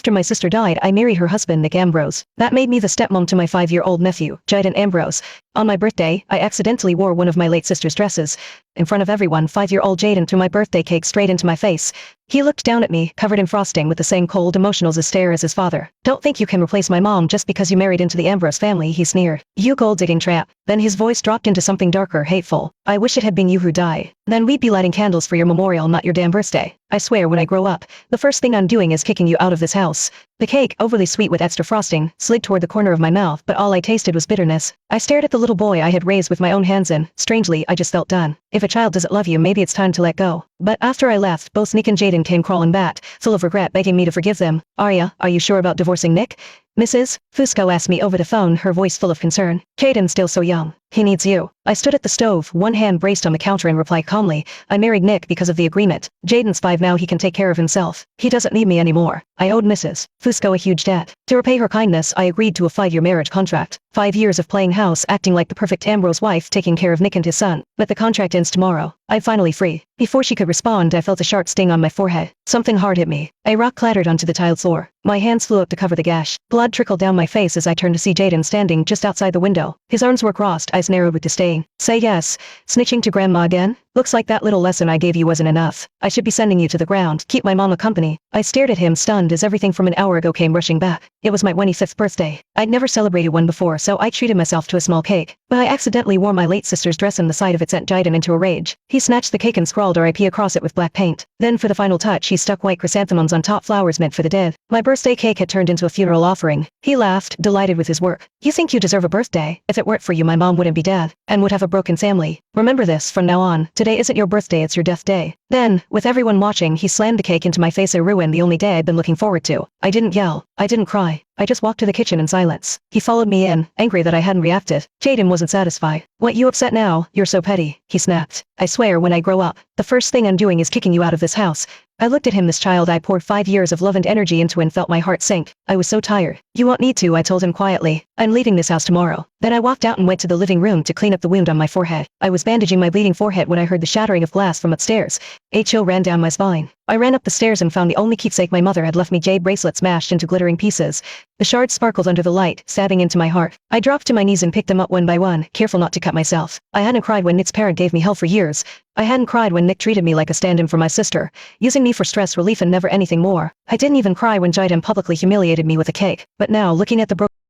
After my sister died, I married her husband, Nick Ambrose. That made me the stepmom to my 5-year-old nephew, Jaden Ambrose. On my birthday, I accidentally wore one of my late sister's dresses. In front of everyone, 5-year-old Jaden threw my birthday cake straight into my face. He looked down at me, covered in frosting with the same cold, emotional stare as his father. "Don't think you can replace my mom just because you married into the Ambrose family," he sneered. "You gold-digging tramp." Then his voice dropped into something darker, hateful. "I wish it had been you who died. Then we'd be lighting candles for your memorial, not your damn birthday. I swear when I grow up, the first thing I'm doing is kicking you out of this house." The cake, overly sweet with extra frosting, slid toward the corner of my mouth, but all I tasted was bitterness. I stared at the little boy I had raised with my own hands and, strangely, I just felt done. If a child doesn't love you, maybe it's time to let go. But after I left, both Nick and Jaden came crawling back, full of regret, begging me to forgive them. "Arya, are you sure about divorcing Nick?" Mrs. Fusco asked me over the phone, her voice full of concern. "Jaden's still so young. He needs you." I stood at the stove, one hand braced on the counter, and replied calmly, "I married Nick because of the agreement. Jaden's 5 now, he can take care of himself. He doesn't need me anymore." I owed Mrs. Fusco a huge debt. To repay her kindness, I agreed to a 5-year marriage contract. 5 years of playing house, acting like the perfect Ambrose wife, taking care of Nick and his son. But the contract ends tomorrow. I'm finally free. Before she could respond, I felt a sharp sting on my forehead. Something hard hit me. A rock clattered onto the tiled floor. My hands flew up to cover the gash. Blood trickled down my face as I turned to see Jaden standing just outside the window. His arms were crossed, eyes narrowed with disdain. "Say yes. Snitching to grandma again? Looks like that little lesson I gave you wasn't enough. I should be sending you to the ground. Keep my mama company." I stared at him, stunned, as everything from an hour ago came rushing back. It was my 25th birthday. I'd never celebrated one before, so I treated myself to a small cake. But I accidentally wore my late sister's dress, and the sight of it sent Jaden into a rage. He snatched the cake and scrawled RIP across it with black paint. Then for the final touch, he stuck white chrysanthemums on top, flowers meant for the dead. My birthday cake had turned into a funeral offering. He laughed, delighted with his work. "You think you deserve a birthday? If it weren't for you, my mom wouldn't be dead, and would have a broken family. Remember this, from now on. Today isn't your birthday, it's your death day." Then, with everyone watching, he slammed the cake into my face, a ruin, the only day I'd been looking forward to. I didn't yell. I didn't cry. I just walked to the kitchen in silence. He followed me in, angry that I hadn't reacted. Jaden wasn't satisfied. "What, you upset now? You're so petty," he snapped. "I swear when I grow up, the first thing I'm doing is kicking you out of this house." I looked at him, this child I poured 5 years of love and energy into, and felt my heart sink. I was so tired. "You won't need to," I told him quietly. "I'm leaving this house tomorrow." Then I walked out and went to the living room to clean up the wound on my forehead. I was bandaging my bleeding forehead when I heard the shattering of glass from upstairs. A chill ran down my spine. I ran up the stairs and found the only keepsake my mother had left me, jade bracelet smashed into glittering pieces. The shards sparkled under the light, stabbing into my heart. I dropped to my knees and picked them up one by one, careful not to cut myself. I hadn't cried when Nick's parent gave me hell for years. I hadn't cried when Nick treated me like a stand-in for my sister, using me for stress relief and never anything more. I didn't even cry when Jaden publicly humiliated me with a cake. But now, looking at the broken